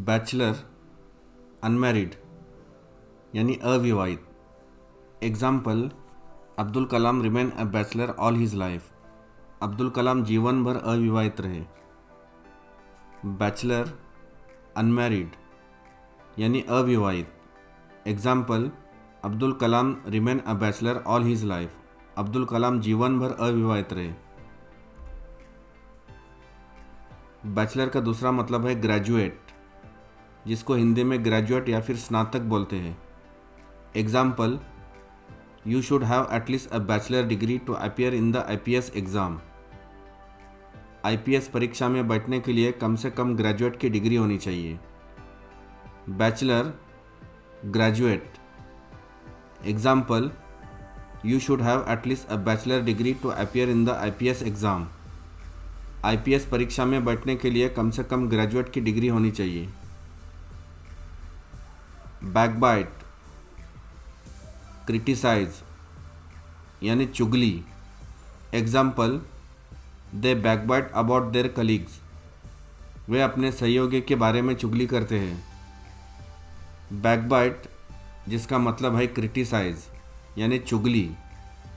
Bachelor, unmarried यानी अविवाहित। Example, Abdul Kalam remain a bachelor all his life. Abdul Kalam जीवन भर अविवाहित रहे। बैचलर, अनमैरिड यानी अविवाहित। Example, Abdul Kalam remain a bachelor all his life. Abdul Kalam जीवन भर अविवाहित रहे। बैचलर का दूसरा मतलब है ग्रेजुएट, जिसको हिंदी में ग्रेजुएट या फिर स्नातक बोलते हैं। Example, you should have at least a bachelor degree to appear in the IPS exam. IPS परीक्षा में बैठने के लिए कम से कम ग्रेजुएट की डिग्री होनी चाहिए। Bachelor, graduate. Example, you should have at least a bachelor degree to appear in the IPS exam. IPS परीक्षा में बैठने के लिए कम से कम ग्रेजुएट की डिग्री होनी चाहिए। बैकबाइट, क्रिटिसाइज यानी चुगली। Example, they backbite about their colleagues. वे अपने सहयोगी के बारे में चुगली करते हैं। बैकबाइट, जिसका मतलब है क्रिटिसाइज यानी चुगली।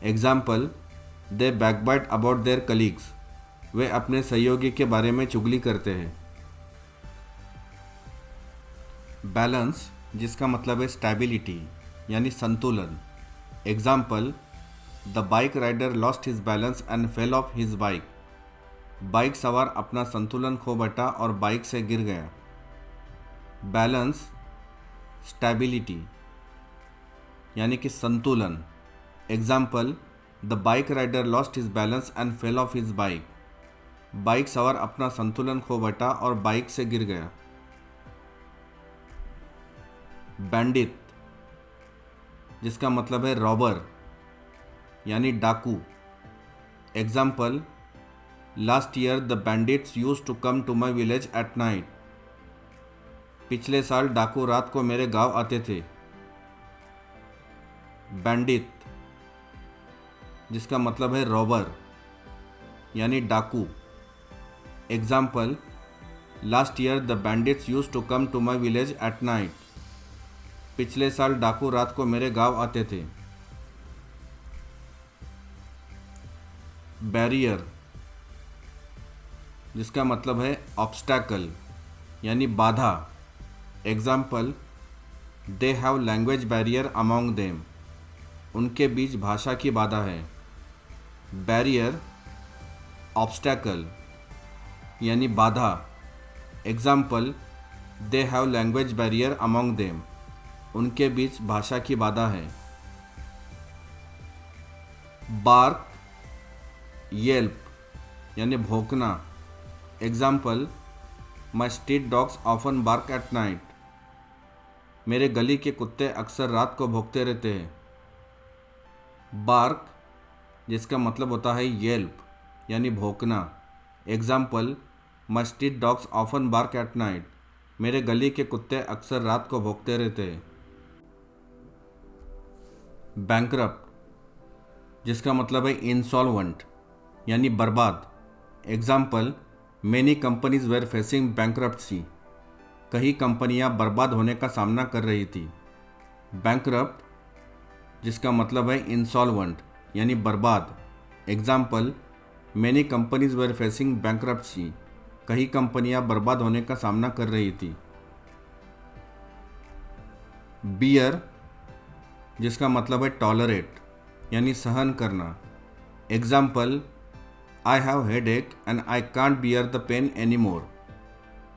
Example, they backbite about their colleagues. वे अपने सहयोगी के बारे में चुगली करते हैं। बैलेंस, जिसका मतलब है स्टेबिलिटी यानी संतुलन। Example, the bike rider lost his balance and fell off his bike. Bike सवार अपना संतुलन खो बैठा और बाइक से गिर गया। बैलेंस, स्टेबिलिटी यानी कि संतुलन। Example, the bike rider lost his balance and fell off his bike. Bike सवार अपना संतुलन खो बैठा और बाइक से गिर गया। बैंडिट, जिसका मतलब है रॉबर यानी डाकू। Example, last year the bandits used to come to my village at night. पिछले साल डाकू रात को मेरे गांव आते थे। बैंडिट, जिसका मतलब है रॉबर यानी डाकू। Example, last year the bandits used to come to my village at night. पिछले साल डाकू रात को मेरे गांव आते थे। बैरियर, जिसका मतलब है ऑब्स्टैकल यानी बाधा। Example, they have language barrier among them. उनके बीच भाषा की बाधा है। बैरियर, ऑब्स्टैकल यानी बाधा। Example, they have language barrier among them. उनके बीच भाषा की बाधा है। बार्क, येल्प यानी भौंकना। Example, my street dogs often bark at night. मेरे गली के कुत्ते अक्सर रात को भौंकते रहते हैं। बार्क, जिसका मतलब होता है येल्प यानी भौंकना। Example, my street dogs often bark at night. मेरे गली के कुत्ते अक्सर रात को भौंकते रहते हैं। बैंकरप्ट, जिसका मतलब है इंसॉल्वेंट यानी बर्बाद। Example, many companies were facing bankruptcy. कई कंपनियां बर्बाद होने का सामना कर रही थी। बैंकरप्ट, जिसका मतलब है इंसॉल्वेंट यानी बर्बाद। Example, many companies were facing bankruptcy. कई कंपनियां बर्बाद होने का सामना कर रही थी। बियर, जिसका मतलब है टॉलरेट यानी सहन करना। Example, I have headache and I can't bear the pain any more.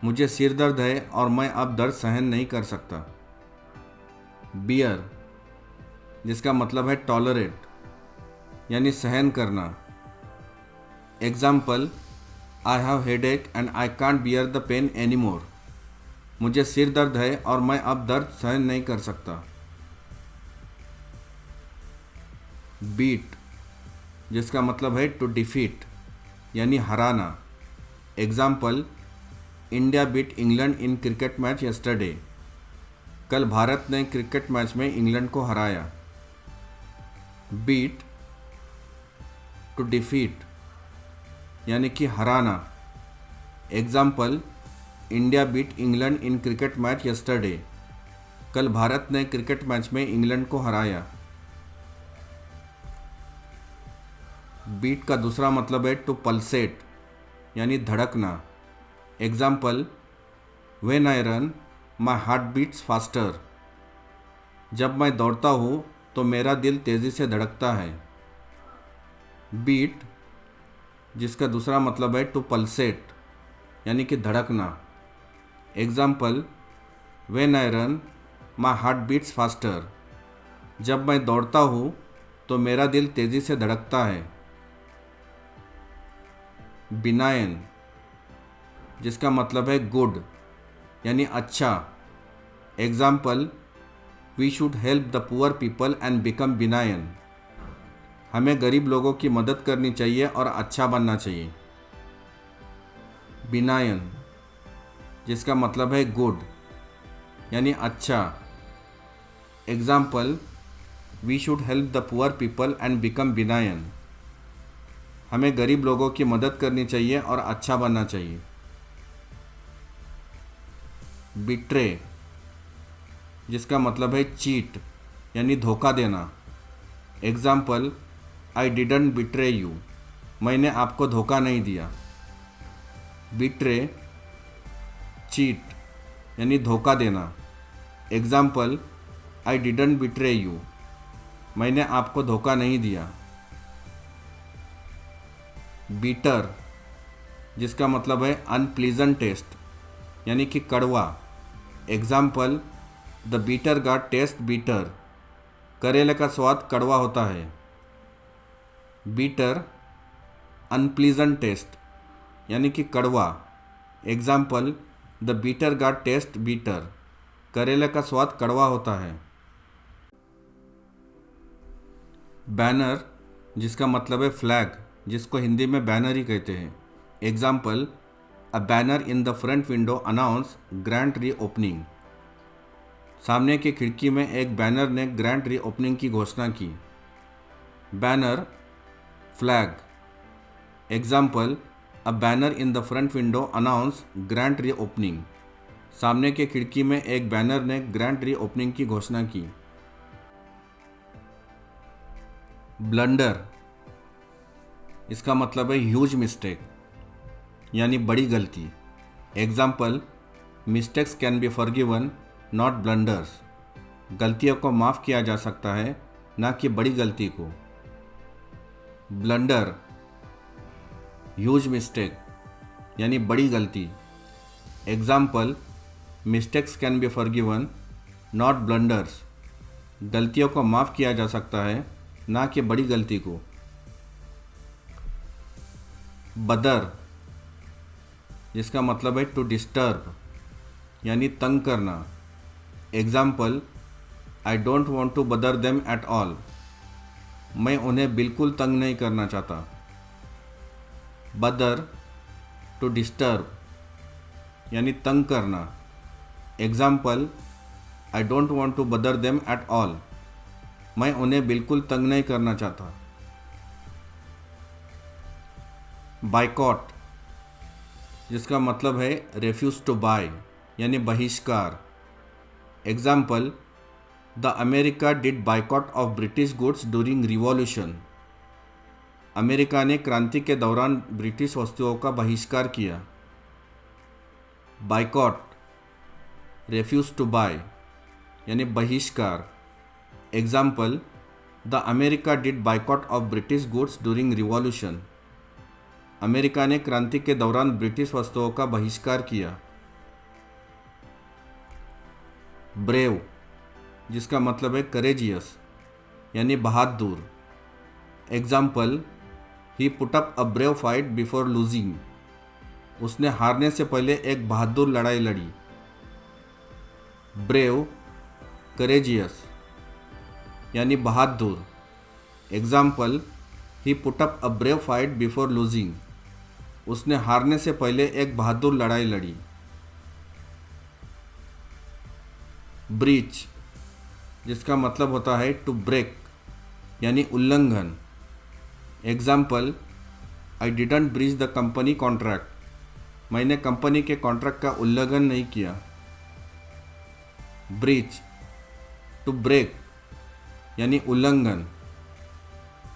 मुझे सिर दर्द है और मैं अब दर्द सहन नहीं कर सकता। बियर, जिसका मतलब है टॉलरेट यानी सहन करना। Example, I have headache and I can't bear the pain any more. मुझे सिर दर्द है और मैं अब दर्द सहन नहीं कर सकता। बीट, जिसका मतलब है टू डिफीट यानी हराना। Example, India beat England in cricket match yesterday. कल भारत ने क्रिकेट मैच में इंग्लैंड को हराया। बीट, टू डिफीट यानी कि हराना। Example, India beat England in cricket match yesterday. कल भारत ने क्रिकेट मैच में इंग्लैंड को हराया। बीट का दूसरा मतलब है टू पल्सेट यानी धड़कना। Example, when I run my heart beats faster. जब मैं दौड़ता हूँ तो मेरा दिल तेज़ी से धड़कता है। बीट जिसका दूसरा मतलब है टू पल्सेट यानी कि धड़कना। Example, when I run my heart beats faster. जब मैं दौड़ता हूँ तो मेरा दिल तेज़ी से धड़कता है। बिनायन जिसका मतलब है गुड यानी अच्छा। Example, we should help the poor people and become benign. हमें गरीब लोगों की मदद करनी चाहिए और अच्छा बनना चाहिए। बिनायन जिसका मतलब है गुड यानी अच्छा। Example, we should help the poor people and become benign. हमें गरीब लोगों की मदद करनी चाहिए और अच्छा बनना चाहिए। बिट्रे जिसका मतलब है चीट यानी धोखा देना। Example, I didn't betray you. मैंने आपको धोखा नहीं दिया। बिट्रे चीट यानी धोखा देना। Example, I didn't betray you. मैंने आपको धोखा नहीं दिया। बीटर जिसका मतलब है अनप्लीजेंट टेस्ट यानी कि कड़वा। Example, the bitter gourd taste bitter. करेले का स्वाद कड़वा होता है। बीटर अनप्लीजेंट टेस्ट यानी कि कड़वा। Example, the bitter gourd taste bitter. करेले का स्वाद कड़वा होता है। बैनर जिसका मतलब है फ्लैग, जिसको हिंदी में बैनर ही कहते हैं। Example, a banner in the front window announce grand री ओपनिंग। सामने की खिड़की में एक बैनर ने ग्रैंड री ओपनिंग की घोषणा की। Banner flag. Example, a banner in the front window announce grand री ओपनिंग। सामने के खिड़की में एक बैनर ने ग्रैंड री ओपनिंग की घोषणा की। ब्लंडर इसका मतलब है ह्यूज मिस्टेक यानी बड़ी गलती। Example, mistakes can be forgiven not blunders. गलतियों को माफ़ किया जा सकता है, ना कि बड़ी गलती को। ब्लंडर ह्यूज मिस्टेक यानी बड़ी गलती। Example, mistakes can be forgiven not blunders. गलतियों को माफ़ किया जा सकता है, ना कि बड़ी गलती को। बदर जिसका मतलब है टू डिस्टर्ब यानी तंग करना। Example, I don't want to bother them at all. मैं उन्हें बिल्कुल तंग नहीं करना चाहता। बदर टू डिस्टर्ब यानी तंग करना। Example, I don't want to bother them at all. मैं उन्हें बिल्कुल तंग नहीं करना चाहता। बाइकॉट जिसका मतलब है रेफ्यूज टू बाय यानी बहिष्कार। Example, the America did boycott of British goods during revolution. America ने क्रांति के दौरान ब्रिटिश वस्तुओं का बहिष्कार किया। बाइकॉट रेफ्यूज टू बाय यानी बहिष्कार। Example, the America did boycott of British goods during revolution. America ने क्रांति के दौरान ब्रिटिश वस्तुओं का बहिष्कार किया। ब्रेव जिसका मतलब है करेजियस यानी बहादुर। Example, he put up a brave fight before losing. उसने हारने से पहले एक बहादुर लड़ाई लड़ी। ब्रेव करेजियस यानी बहादुर। Example, he put up a brave fight before losing. उसने हारने से पहले एक बहादुर लड़ाई लड़ी। ब्रीच जिसका मतलब होता है टू ब्रेक यानी उल्लंघन। Example, I didn't breach the company contract. मैंने कंपनी के कॉन्ट्रैक्ट का उल्लंघन नहीं किया। ब्रीच, टू ब्रेक यानी उल्लंघन।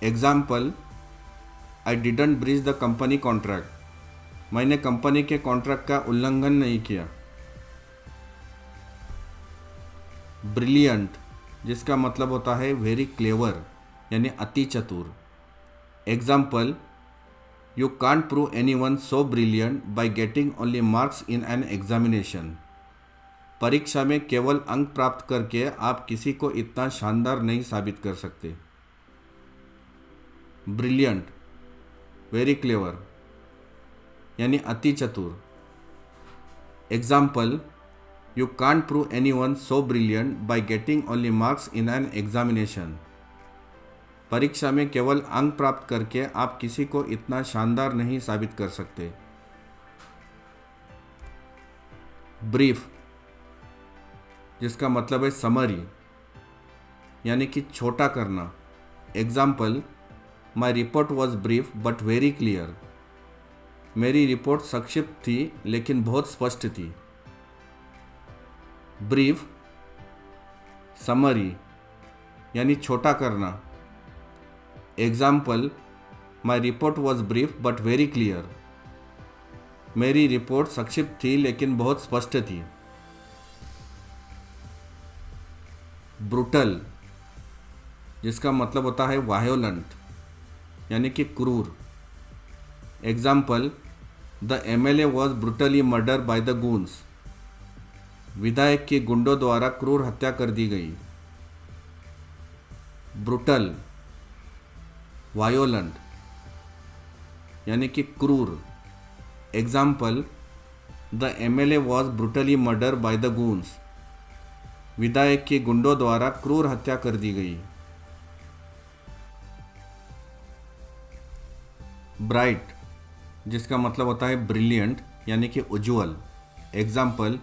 Example, I didn't breach the company contract. मैंने कंपनी के कॉन्ट्रैक्ट का उल्लंघन नहीं किया। ब्रिलियंट, जिसका मतलब होता है वेरी क्लेवर यानी अति चतुर। Example, you can't prove anyone so brilliant by getting only marks in an examination. परीक्षा में केवल अंक प्राप्त करके आप किसी को इतना शानदार नहीं साबित कर सकते। ब्रिलियंट, वेरी क्लेवर यानी अति चतुर। Example, you can't prove anyone so brilliant by getting only marks in an examination. परीक्षा में केवल अंक प्राप्त करके आप किसी को इतना शानदार नहीं साबित कर सकते। ब्रीफ, जिसका मतलब है समरी यानी कि छोटा करना। Example, my report was brief but very clear. मेरी रिपोर्ट संक्षिप्त थी लेकिन बहुत स्पष्ट थी। ब्रीफ, समरी यानी छोटा करना। Example, my report was brief but very clear. मेरी रिपोर्ट संक्षिप्त थी लेकिन बहुत स्पष्ट थी। ब्रूटल, जिसका मतलब होता है वायोलेंट यानी कि क्रूर। Example, the MLA was brutally murder by the goons. विधायक की गुंडों द्वारा क्रूर हत्या कर दी गई। ब्रूटल, वायोलेंट यानी कि क्रूर। Example, the MLA was brutally murder by the goons. विधायक की गुंडों द्वारा क्रूर हत्या कर दी गई। ब्राइट, जिसका मतलब होता है ब्रिलियंट यानी कि उज्ज्वल। Example,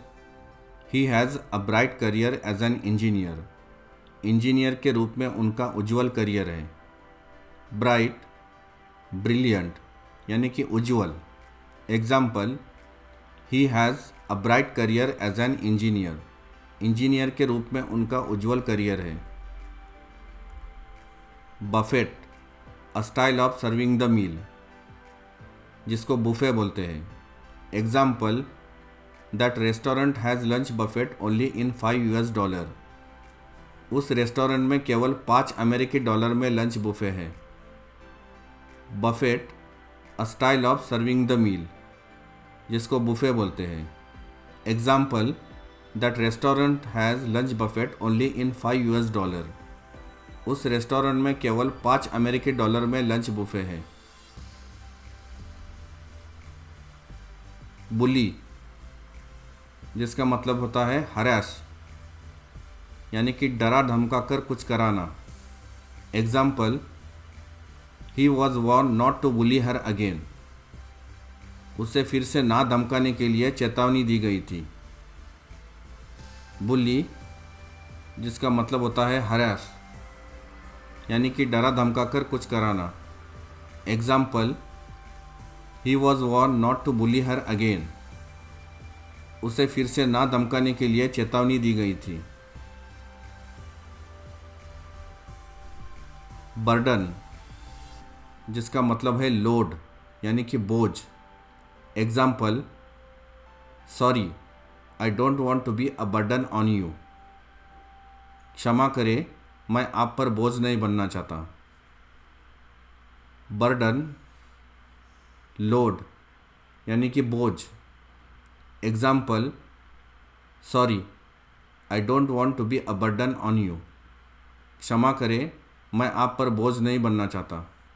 he has a bright career as an engineer. Engineer के रूप में उनका उज्ज्वल करियर है। ब्राइट, ब्रिलियंट यानी कि उज्ज्वल। Example, he has a bright career as an engineer. Engineer के रूप में उनका उज्ज्वल करियर है। Buffet, a style of serving the meal, जिसको बुफे बोलते हैं। Example, that restaurant has lunch buffet only in $5। उस रेस्टोरेंट में केवल $5 में लंच बुफे है। Buffet, a style of serving the meal, जिसको बुफे बोलते हैं। Example, that restaurant has lunch buffet only in $5। उस रेस्टोरेंट में केवल $5 में लंच बुफे है। बुली, जिसका मतलब होता है हरास यानी कि डरा धमका कर कुछ कराना। Example, he was warn not to bully her again. उसे फिर से ना धमकाने के लिए चेतावनी दी गई थी। बुली, जिसका मतलब होता है हरास यानी कि डरा धमका कर कुछ कराना। Example, he was warn not to bully her again. उसे फिर से ना धमकाने के लिए चेतावनी दी गई थी। बर्डन, जिसका मतलब है लोड यानी कि बोझ। Example, sorry, I don't want to be a burden on you. क्षमा करें, मैं आप पर बोझ नहीं बनना चाहता। बर्डन, लोड यानी कि बोझ। Example, sorry, I don't want to be a burden on you. क्षमा करें, मैं आप पर बोझ नहीं बनना चाहता।